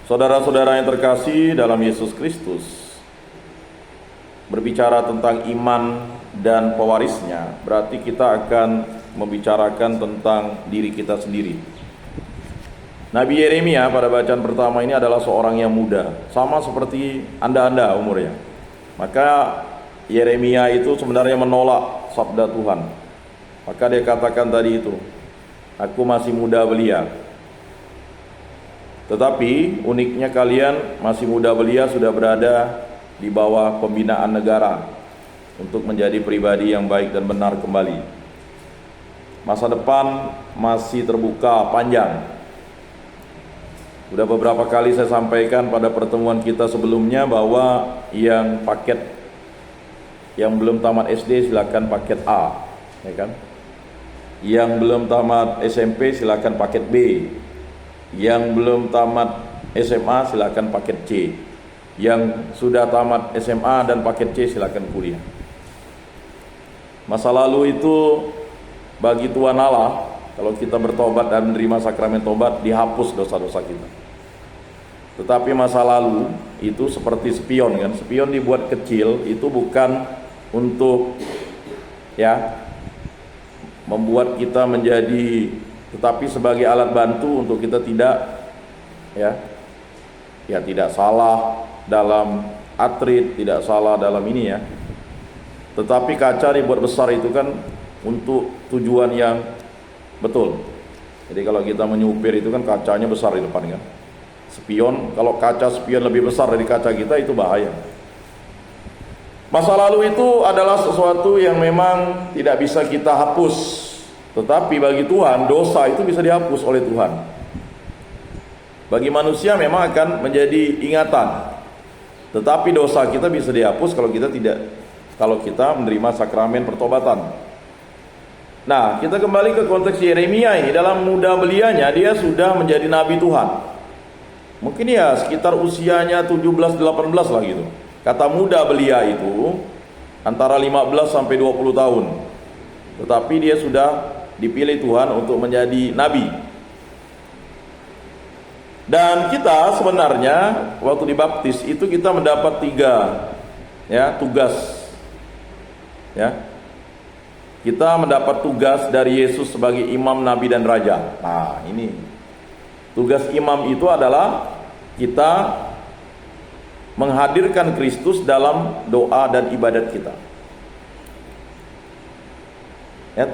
Saudara-saudara yang terkasih dalam Yesus Kristus, berbicara tentang iman dan pewarisnya, berarti kita akan membicarakan tentang diri kita sendiri. Nabi Yeremia pada bacaan pertama ini adalah seorang yang muda, sama seperti Anda umurnya. Maka Yeremia itu sebenarnya menolak sabda Tuhan. Maka dia katakan tadi itu, aku masih muda belia. Tetapi uniknya kalian masih muda belia sudah berada di bawah pembinaan negara untuk menjadi pribadi yang baik dan benar kembali. Masa depan masih terbuka panjang. Sudah beberapa kali saya sampaikan pada pertemuan kita sebelumnya bahwa yang belum tamat SD silakan paket A, ya kan? Yang belum tamat SMP silakan paket B. Yang belum tamat SMA silakan paket C. Yang sudah tamat SMA dan paket C silakan kuliah. Masa lalu itu bagi Tuhan Allah, kalau kita bertobat dan menerima sakramen tobat, dihapus dosa-dosa kita. Tetapi masa lalu itu seperti spion kan. Spion dibuat kecil itu bukan untuk membuat kita menjadi, tetapi sebagai alat bantu untuk kita tidak tidak salah dalam atrit, tidak salah dalam ini ya. Tetapi kaca dibuat besar itu kan untuk tujuan yang betul. Jadi kalau kita menyupir itu kan kacanya besar di depan kan. Spion, kalau kaca spion lebih besar dari kaca kita itu bahaya. Masa lalu itu adalah sesuatu yang memang tidak bisa kita hapus. Tetapi bagi Tuhan, dosa itu bisa dihapus oleh Tuhan. Bagi manusia memang akan menjadi ingatan. Tetapi dosa kita bisa dihapus kalau kita menerima sakramen pertobatan. Nah, kita kembali ke konteks Yeremia ini. Dalam muda belianya dia sudah menjadi nabi Tuhan. Mungkin ya sekitar usianya 17-18 lah gitu. Kata muda belia itu antara 15 sampai 20 tahun. Tetapi dia sudah dipilih Tuhan untuk menjadi nabi. Dan kita sebenarnya waktu dibaptis itu kita mendapat 3 tugas. Kita mendapat tugas dari Yesus sebagai imam, nabi dan raja. Nah, ini tugas imam itu adalah kita menghadirkan Kristus dalam doa dan ibadat kita.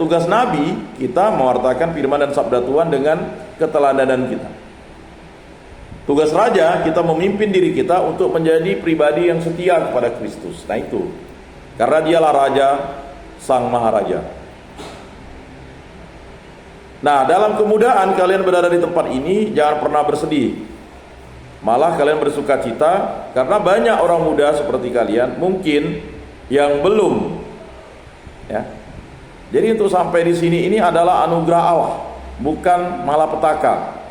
Tugas nabi kita mewartakan firman dan sabda Tuhan dengan keteladanan kita. Tugas raja kita memimpin diri kita untuk menjadi pribadi yang setia kepada Kristus. Nah itu, karena dialah raja, sang maharaja. Nah, dalam kemudahan kalian berada di tempat ini, jangan pernah bersedih. Malah kalian bersuka cita, karena banyak orang muda seperti kalian mungkin yang belum Jadi untuk sampai di sini ini adalah anugerah Allah, bukan malapetaka.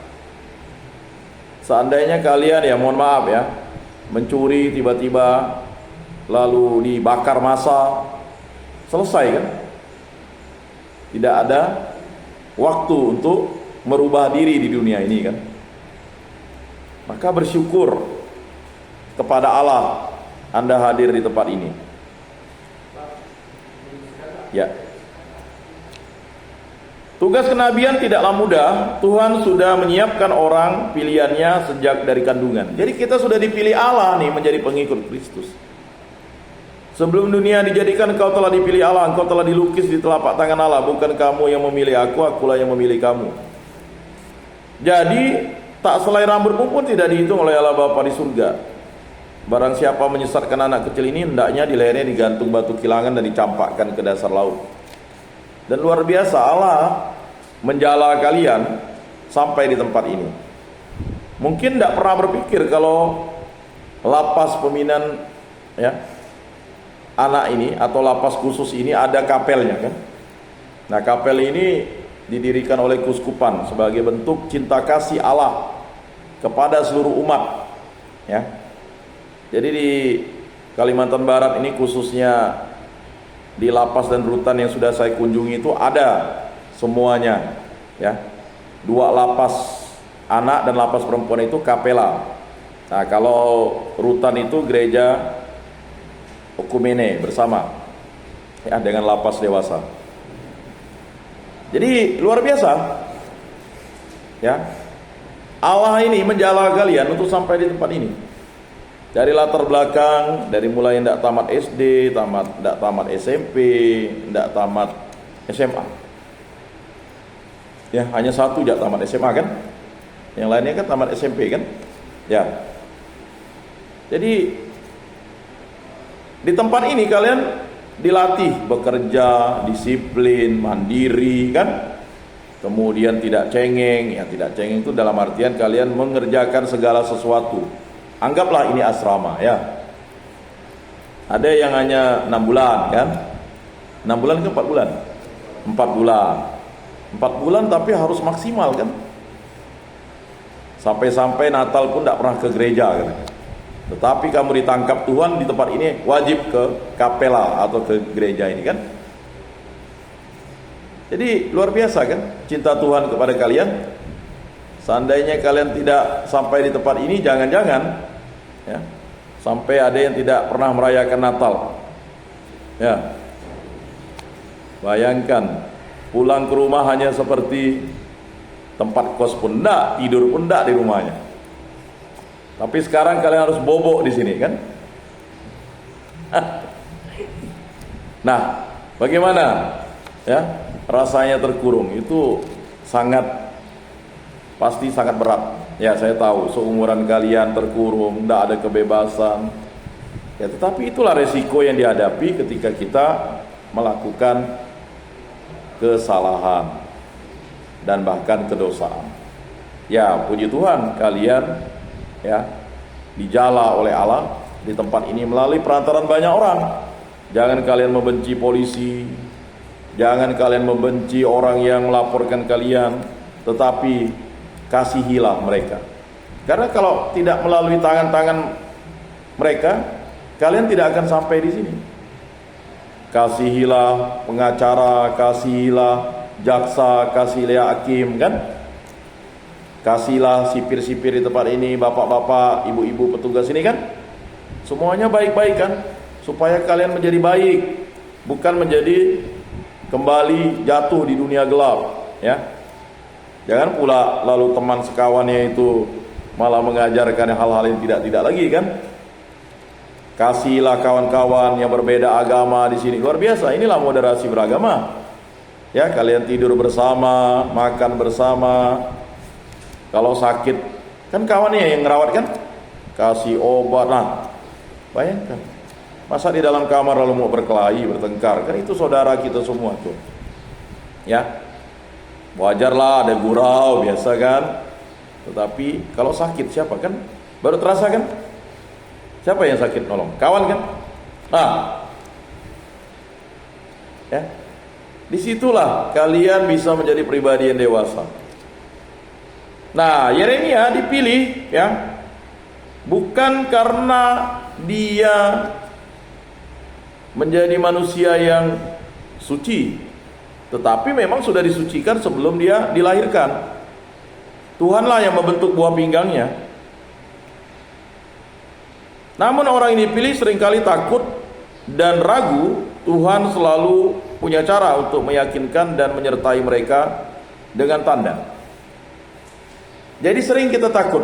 Seandainya kalian mohon maaf mencuri tiba-tiba lalu dibakar massa, selesai kan? Tidak ada waktu untuk merubah diri di dunia ini kan? Maka bersyukur kepada Allah Anda hadir di tempat ini. Ya. Tugas kenabian tidaklah mudah. Tuhan sudah menyiapkan orang pilihannya sejak dari kandungan. Jadi kita sudah dipilih Allah nih menjadi pengikut Kristus. Sebelum dunia dijadikan engkau telah dipilih Allah, engkau telah dilukis di telapak tangan Allah. Bukan kamu yang memilih aku, akulah yang memilih kamu. Jadi tak selai rambutmu pun tidak dihitung oleh Allah Bapa di surga. Barang siapa menyesatkan anak kecil ini, hendaknya di lehernya digantung batu kilangan dan dicampakkan ke dasar laut. Dan luar biasa Allah menjala kalian sampai di tempat ini. Mungkin tidak pernah berpikir kalau lapas pembinaan anak ini atau lapas khusus ini ada kapelnya kan. Nah, kapel ini didirikan oleh keuskupan sebagai bentuk cinta kasih Allah kepada seluruh umat Jadi di Kalimantan Barat ini khususnya di lapas dan rutan yang sudah saya kunjungi itu ada semuanya 2 lapas anak dan lapas perempuan itu kapela. Nah, kalau rutan itu gereja okumene bersama, ya, dengan lapas dewasa. Jadi luar biasa, ya. Allah ini menjala kalian untuk sampai di tempat ini. Dari latar belakang, dari mulai tidak tamat SD, tidak tamat SMP, tidak tamat SMA. Ya, hanya satu tidak tamat SMA kan? Yang lainnya kan tamat SMP kan? Ya. Jadi di tempat ini kalian dilatih bekerja, disiplin, mandiri kan? Kemudian tidak cengeng, ya tidak cengeng itu dalam artian kalian mengerjakan segala sesuatu. Anggaplah ini asrama, ya. Ada yang hanya 6 bulan kan? 6 bulan ke 4 bulan? 4 bulan. 4 bulan tapi harus maksimal kan? Sampai-sampai Natal pun tidak pernah ke gereja kan? Tetapi kamu ditangkap Tuhan di tempat ini, wajib ke kapela atau ke gereja ini kan? Jadi luar biasa kan cinta Tuhan kepada kalian. Seandainya kalian tidak sampai di tempat ini, jangan-jangan ya, sampai ada yang tidak pernah merayakan Natal. Ya. Bayangkan pulang ke rumah hanya seperti tempat kos pun enggak, tidur pun enggak di rumahnya. Tapi sekarang kalian harus bobok di sini kan? Nah, bagaimana? Ya, rasanya terkurung itu pasti sangat berat. Ya, saya tahu seumuran kalian terkurung, tidak ada kebebasan. Ya, tetapi itulah resiko yang dihadapi ketika kita melakukan kesalahan dan bahkan kedosaan. Ya, puji Tuhan kalian ya dijala oleh Allah di tempat ini melalui perantaran banyak orang. Jangan kalian membenci polisi, jangan kalian membenci orang yang melaporkan kalian, tetapi kasihilah mereka. Karena kalau tidak melalui tangan-tangan mereka, kalian tidak akan sampai di sini. Kasihilah pengacara, kasihilah jaksa, kasihilah hakim kan? Kasihilah sipir-sipir di tempat ini, bapak-bapak, ibu-ibu petugas ini kan? Semuanya baik-baik kan? Supaya kalian menjadi baik, bukan menjadi kembali jatuh di dunia gelap, ya. Jangan pula lalu teman sekawannya itu malah mengajarkan hal-hal yang tidak lagi kan? Kasihilah kawan-kawan yang berbeda agama di sini. Luar biasa, inilah moderasi beragama. Ya, kalian tidur bersama, makan bersama. Kalau sakit, kan kawannya yang ngerawat kan? Kasih obat. Nah, bayangkan. Masa di dalam kamar lalu mau berkelahi, bertengkar? Kan itu saudara kita semua tuh. Ya. Wajarlah ada gurau, biasa kan? Tetapi kalau sakit siapa kan? Baru terasa kan? Siapa yang sakit nolong? Kawan kan? Nah. Ya. Disitulah kalian bisa menjadi pribadi yang dewasa. Nah, Yeremia dipilih ya, bukan karena dia menjadi manusia yang suci, tetapi memang sudah disucikan sebelum dia dilahirkan. Tuhanlah yang membentuk buah pinggangnya. Namun orang ini dipilih seringkali takut dan ragu. Tuhan selalu punya cara untuk meyakinkan dan menyertai mereka dengan tanda. Jadi sering kita takut.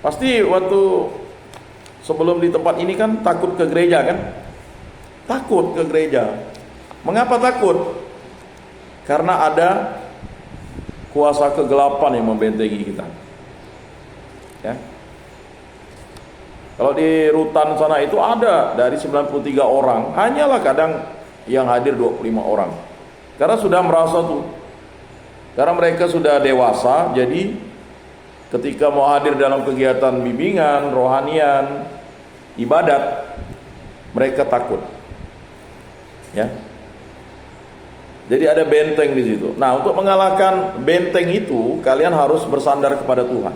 Pasti waktu sebelum di tempat ini kan takut ke gereja kan? Takut ke gereja. Mengapa takut? Karena ada kuasa kegelapan yang membentengi kita. Ya. Kalau di rutan sana itu ada dari 93 orang, hanyalah kadang yang hadir 25 orang. Karena sudah merasa tuh, karena mereka sudah dewasa, jadi ketika mau hadir dalam kegiatan bimbingan, rohanian, ibadat, mereka takut. Ya. Jadi ada benteng di situ. Nah, untuk mengalahkan benteng itu, kalian harus bersandar kepada Tuhan.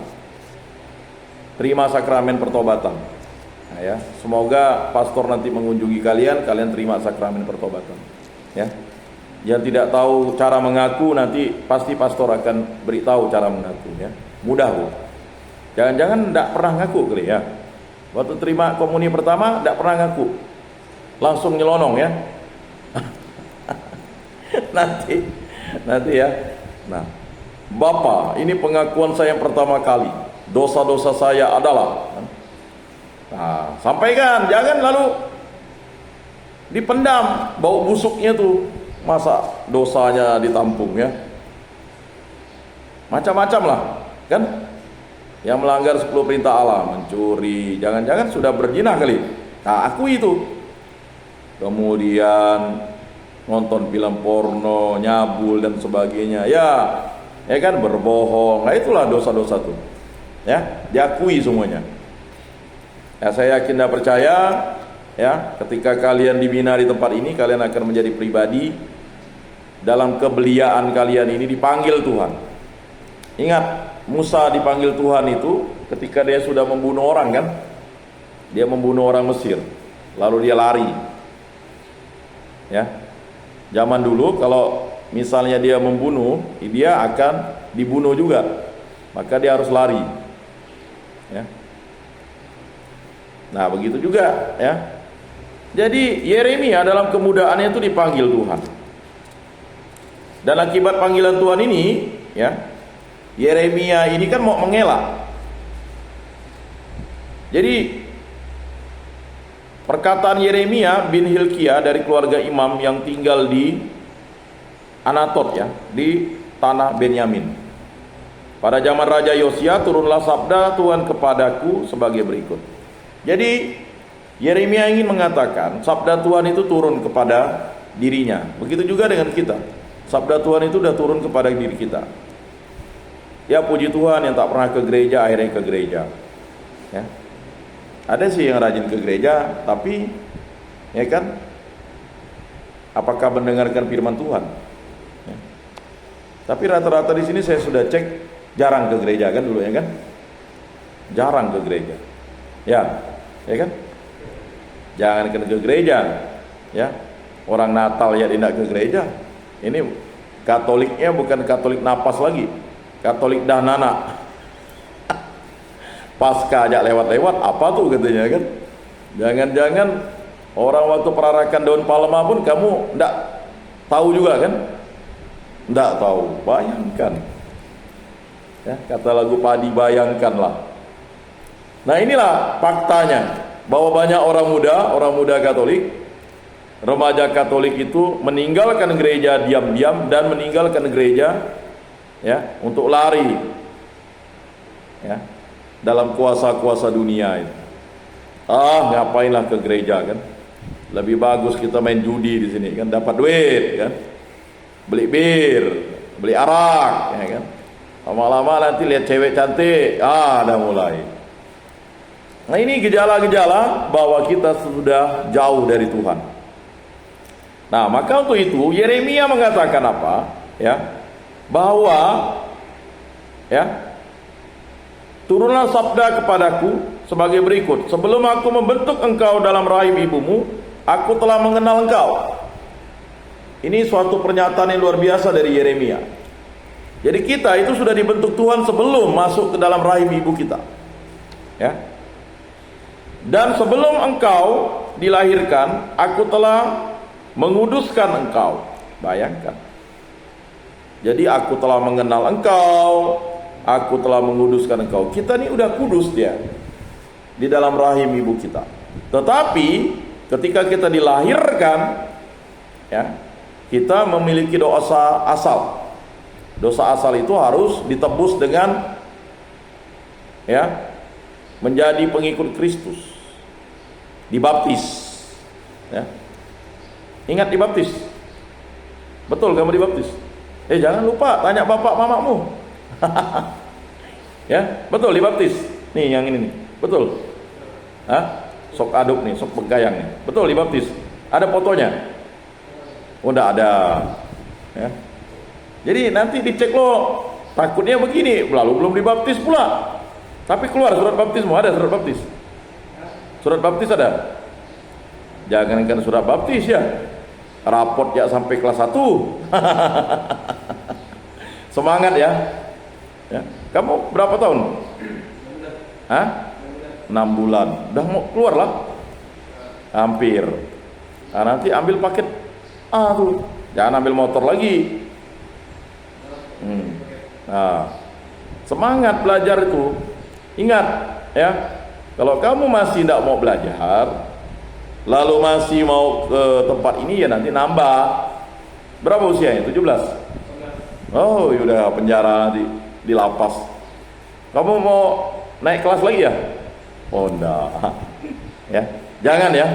Terima sakramen pertobatan. Nah, ya, semoga pastor nanti mengunjungi kalian terima sakramen pertobatan. Ya. Yang tidak tahu cara mengaku, nanti pasti pastor akan beritahu cara mengaku. Ya. Mudah, Bu. Jangan-jangan tidak pernah ngaku kali ya. Waktu terima komuni pertama tidak pernah ngaku, langsung nyelonong ya. nanti ya. Nah, Bapak, ini pengakuan saya yang pertama kali. Dosa-dosa saya adalah. Nah, sampaikan, jangan lalu dipendam bau busuknya tuh. Masa dosanya ditampung ya? Macam-macam lah, kan? Yang melanggar 10 perintah Allah, mencuri, jangan-jangan sudah berzina kali. Nah, aku itu. Kemudian nonton film porno, nyabul dan sebagainya. Ya kan, berbohong. Nah, itulah dosa-dosa tuh. Ya, diakui semuanya. Ya, saya yakin dan percaya ya, ketika kalian dibina di tempat ini, kalian akan menjadi pribadi dalam kebeliaan kalian ini dipanggil Tuhan. Ingat, Musa dipanggil Tuhan itu ketika dia sudah membunuh orang kan? Dia membunuh orang Mesir, lalu dia lari. Ya. Zaman dulu kalau misalnya dia membunuh, dia akan dibunuh juga. Maka dia harus lari. Ya. Nah, begitu juga ya. Jadi Yeremia dalam kemudaannya itu dipanggil Tuhan. Dan akibat panggilan Tuhan ini, ya, Yeremia ini kan mau mengelak. Jadi perkataan Yeremia bin Hilkiah dari keluarga imam yang tinggal di Anatot ya, di tanah Benyamin. Pada zaman Raja Yosia turunlah sabda Tuhan kepadaku sebagai berikut. Jadi Yeremia ingin mengatakan sabda Tuhan itu turun kepada dirinya. Begitu juga dengan kita. Sabda Tuhan itu sudah turun kepada diri kita. Ya, puji Tuhan yang tak pernah ke gereja akhirnya ke gereja. Ya. Ada sih yang rajin ke gereja, tapi ya kan, apakah mendengarkan firman Tuhan? Ya. Tapi rata-rata di sini saya sudah cek jarang ke gereja kan dulu ya kan? Jarang ke gereja. Ya kan? Jangan ke gereja. Ya. Orang Natal ya tidak ke gereja. Ini Katoliknya bukan Katolik napas lagi. Katolik dahnana. Pasca ajak lewat-lewat, apa tuh katanya kan? Jangan-jangan orang waktu perarakan daun palma pun kamu enggak tahu juga kan? Enggak tahu, bayangkan. Ya, kata lagu Padi, bayangkanlah. Nah, inilah faktanya bahwa banyak orang muda Katolik, remaja Katolik itu meninggalkan gereja diam-diam dan meninggalkan gereja ya untuk lari ya dalam kuasa-kuasa dunia itu. Ngapainlah ke gereja kan? Lebih bagus kita main judi di sini kan, dapat duit kan. Beli bir, beli arak ya kan. Lama-lama nanti lihat cewek cantik, dah mulai. Nah, ini gejala-gejala bahwa kita sudah jauh dari Tuhan. Nah, maka untuk itu Yeremia mengatakan apa? Ya. Bahwa ya, turunlah sabda kepadaku sebagai berikut. Sebelum aku membentuk engkau dalam rahim ibumu, aku telah mengenal engkau. Ini suatu pernyataan yang luar biasa dari Yeremia. Jadi kita itu sudah dibentuk Tuhan sebelum masuk ke dalam rahim ibu kita. Ya. Dan sebelum engkau dilahirkan, aku telah menguduskan engkau. Bayangkan. Jadi aku telah mengenal engkau, aku telah menguduskan engkau. Kita ini udah kudus dia di dalam rahim ibu kita. Tetapi ketika kita dilahirkan, ya, kita memiliki dosa asal. Dosa asal itu harus ditebus dengan ya menjadi pengikut Kristus, dibaptis. Ya. Ingat dibaptis. Betul kamu dibaptis? Jangan lupa tanya bapak mamamu. Ya, betul dibaptis. Nih yang ini nih. Betul. Sok aduk nih, sok begayang nih. Betul dibaptis. Ada fotonya? Udah ada. Ya. Jadi nanti dicek lo, takutnya begini, lalu belum dibaptis pula. Tapi keluar surat baptismu, ada surat baptis. Surat baptis ada. Jangankan surat baptis ya. Rapot ya sampai kelas 1. Semangat ya. Ya. Kamu berapa tahun? Hah? 6 bulan. Udah mau keluar lah. Hampir. Nah, nanti ambil paket A tuh. Jangan ambil motor lagi. Nah, semangat belajar itu. Ingat ya, kalau kamu masih tidak mau belajar, lalu masih mau ke tempat ini, ya nanti nambah. Berapa usianya? 17? Oh, udah penjara nanti, di lapas. Kamu mau naik kelas lagi ya? Oh enggak. Ya, jangan ya.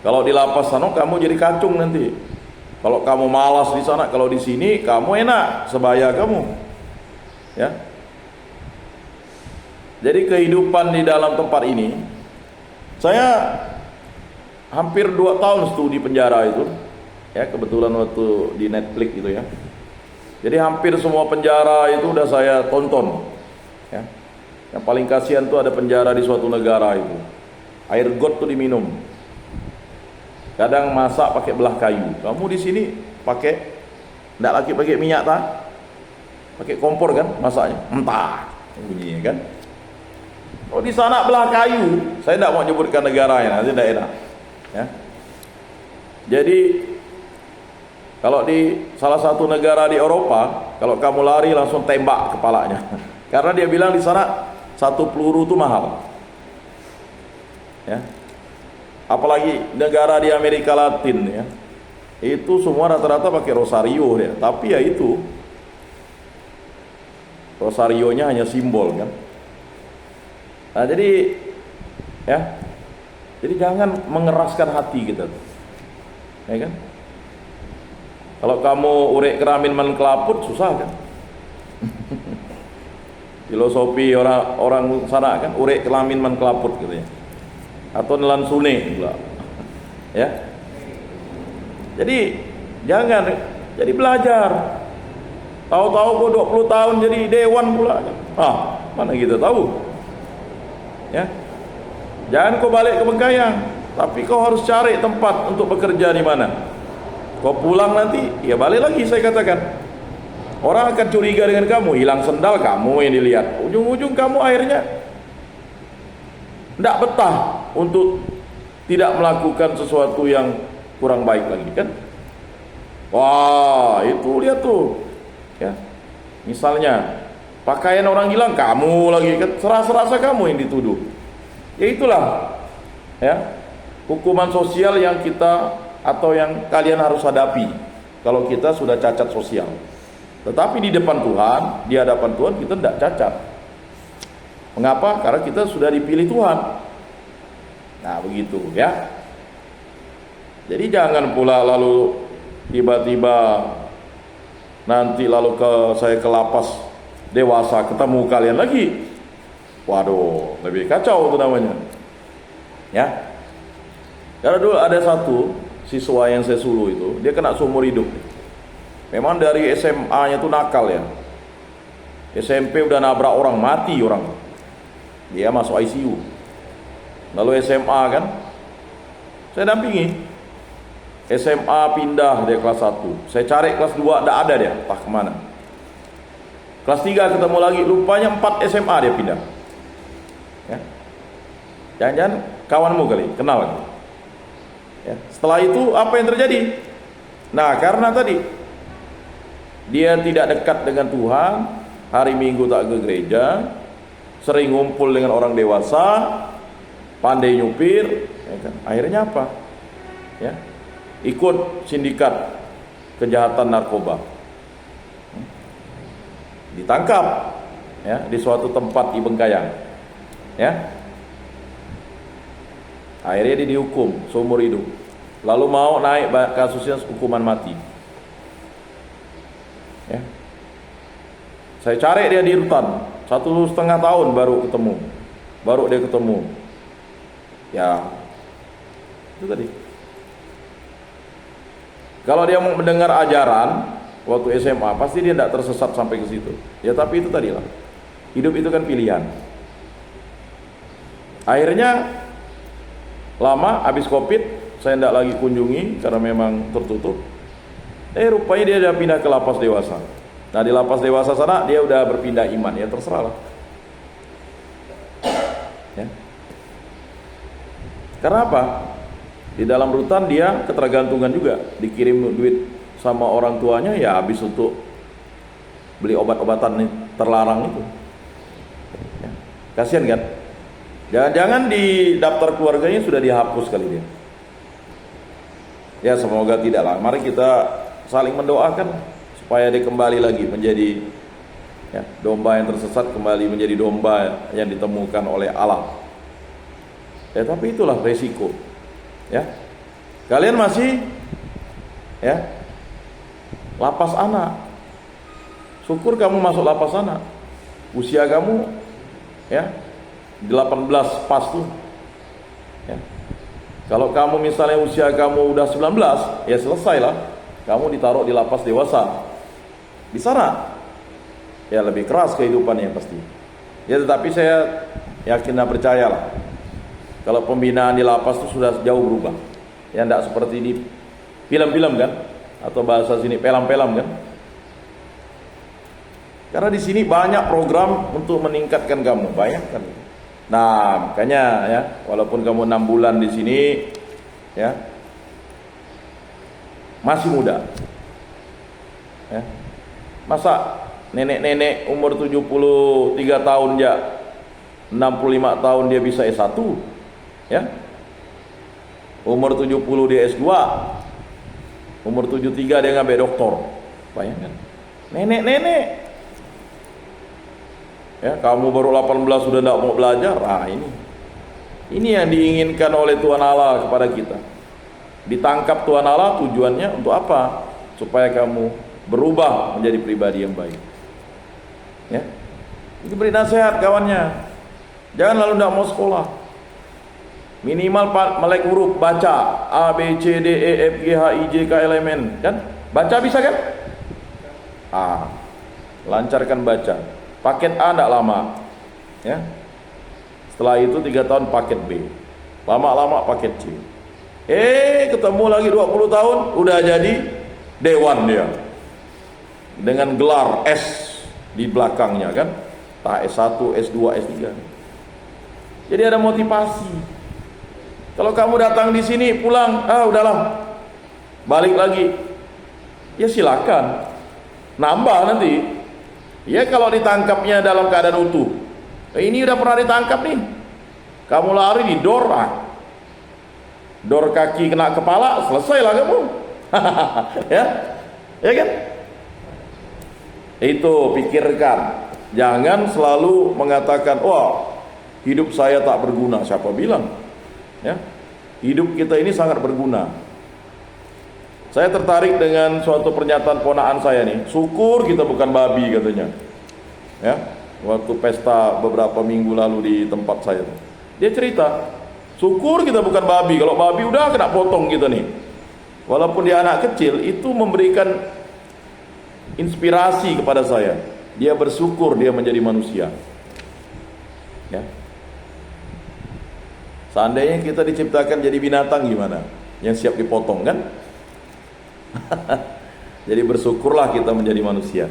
Kalau di lapas sana kamu jadi kacung nanti. Kalau kamu malas di sana, kalau di sini kamu enak, sebaya kamu. Ya. Jadi kehidupan di dalam tempat ini, saya hampir 2 tahun studi penjara itu. Ya, kebetulan waktu di Netflix itu ya. Jadi hampir semua penjara itu udah saya tonton. Ya. Yang paling kasihan tuh ada penjara di suatu negara itu. Air got tuh diminum. Kadang masak pakai belah kayu. Kamu di sini pakai, enggak lagi pakai minyak tak? Pakai kompor kan masaknya. Mentah bunyinya kan. Kalau di sana belah kayu, saya tidak mau nyebutkan negaranya, nanti tidak enak. Ya. Jadi kalau di salah satu negara di Eropa, kalau kamu lari langsung tembak kepalanya. Karena dia bilang di sana 1 peluru itu mahal. Ya. Apalagi negara di Amerika Latin ya. Itu semua rata-rata pakai rosario ya. Tapi ya itu, rosarionya hanya simbol kan. Nah, jadi ya. Jadi jangan mengeraskan hati kita. Ya kan? Kalau kamu urek keramin man kelaput susah kan? Filosofi orang sana kan, urek kelamin man kelaput gitu ya. Atau nelan sune pula. Ya. Jadi jangan, jadi belajar. Tahu-tahu kok 20 tahun jadi dewan pula. Ah, mana kita tahu. Ya. Jangan kau balik ke Bengkayang, tapi kau harus cari tempat untuk bekerja di mana. Kau pulang nanti, ya balik lagi saya katakan. Orang akan curiga dengan kamu, hilang sendal kamu yang dilihat. Ujung-ujung kamu akhirnya tidak betah untuk tidak melakukan sesuatu yang kurang baik lagi kan. Wah, itu lihat tuh. Ya. Misalnya pakaian orang hilang, kamu lagi kan, serasa kamu yang dituduh. Ya itulah ya, hukuman sosial yang kita atau yang kalian harus hadapi kalau kita sudah cacat sosial. Tetapi di depan Tuhan, di hadapan Tuhan kita tidak cacat. Mengapa? Karena kita sudah dipilih Tuhan. Nah begitu ya. Jadi jangan pula lalu tiba-tiba nanti lalu saya ke lapas dewasa ketemu kalian lagi. Waduh, lebih kacau itu namanya. Ya. Karena dulu ada satu siswa yang saya suluh itu, dia kena seumur hidup. Memang dari SMA-nya itu nakal ya. SMP udah nabrak orang, mati orang. Dia masuk ICU. Lalu SMA kan, saya dampingi. SMA pindah dia kelas 1. Saya cari kelas 2, tidak ada dia, entah kemana. Kelas 3 ketemu lagi, rupanya 4 SMA dia pindah. Ya. Jangan-jangan kawanmu kali, kenal lagi. Ya. Setelah itu apa yang terjadi? Nah, karena tadi dia tidak dekat dengan Tuhan, hari Minggu tak ke gereja, sering ngumpul dengan orang dewasa, pandai nyupir, ya kan? Akhirnya apa? Ya, ikut sindikat kejahatan narkoba, ditangkap, ya, di suatu tempat di Bengkayang, ya. Akhirnya dia dihukum seumur hidup. Lalu mau naik kasusnya hukuman mati. Ya. Saya cari dia di rutan 1,5 tahun baru ketemu. Baru dia ketemu. Ya. Itu tadi. Kalau dia mau mendengar ajaran waktu SMA, pasti dia tidak tersesat sampai ke situ. Ya tapi itu tadilah. Hidup itu kan pilihan. Akhirnya lama habis Covid, saya tidak lagi kunjungi karena memang tertutup. Rupanya dia sudah pindah ke lapas dewasa. Nah di lapas dewasa sana dia udah berpindah iman, ya terserah lah. Ya. Karena apa? Di dalam rutan dia ketergantungan juga, dikirim duit sama orang tuanya, ya habis untuk beli obat-obatan terlarang itu. Ya. Kasihan kan? Jangan-jangan di daftar keluarganya sudah dihapus kali dia. Ya semoga tidak lah. Mari kita saling mendoakan supaya dia kembali lagi menjadi, ya, domba yang tersesat kembali menjadi domba yang ditemukan oleh Allah. Ya tapi itulah resiko. Ya, kalian masih, ya, lapas anak. Syukur kamu masuk lapas anak. Usia kamu, ya, 18 pas tuh. Ya. Kalau kamu misalnya usia kamu udah 19, ya selesailah. Kamu ditaruh di lapas dewasa. Di sana, ya lebih keras kehidupannya pasti. Ya tetapi saya yakin dan percayalah, kalau pembinaan di lapas itu sudah jauh berubah. Ya tidak seperti di film-film kan, atau bahasa sini pelam-pelam kan. Karena di sini banyak program untuk meningkatkan kamu, bayangkan. Nah, makanya ya, walaupun kamu 6 bulan di sini, ya, masih muda. Ya. Masa nenek-nenek umur 73 tahun dia, 65 tahun dia bisa S1, ya. Umur 70 dia S2. Umur 73 dia ngambil doktor. Bayangkan. Nenek-nenek. Ya, kamu baru 18 sudah tidak mau belajar. Ah, ini yang diinginkan oleh Tuhan Allah kepada kita. Ditangkap Tuhan Allah tujuannya untuk apa? Supaya kamu berubah menjadi pribadi yang baik. Ya. Itu beri nasihat kawannya. Jangan lalu tidak mau sekolah. Minimal melek huruf, baca A, B, C, D, E, F, G, H, I, J, K, L, M, N. Kan? Baca bisa kan? Lancarkan baca. Paket A tidak lama, ya. Setelah itu 3 tahun paket B, lama-lama paket C. Ketemu lagi 20 tahun, udah jadi dewan dia, dengan gelar S di belakangnya kan, S1, S2, S3. Jadi ada motivasi. Kalau kamu datang di sini pulang, udahlah, balik lagi, ya silakan, nambah nanti. Ya kalau ditangkapnya dalam keadaan utuh. Ini udah pernah ditangkap nih. Kamu lari di dor, dor kaki kena kepala, selesailah kamu. Ya, ya kan? Itu pikirkan. Jangan selalu mengatakan, wah, hidup saya tak berguna. Siapa bilang? Ya, hidup kita ini sangat berguna. Saya tertarik dengan suatu pernyataan ponakan saya nih. Syukur kita bukan babi katanya. Ya, waktu pesta beberapa minggu lalu di tempat saya. Dia cerita, syukur kita bukan babi. Kalau babi udah kena potong kita nih. Walaupun dia anak kecil, itu memberikan inspirasi kepada saya. Dia bersyukur dia menjadi manusia. Ya. Seandainya kita diciptakan jadi binatang gimana? Yang siap dipotong kan? Jadi bersyukurlah kita menjadi manusia.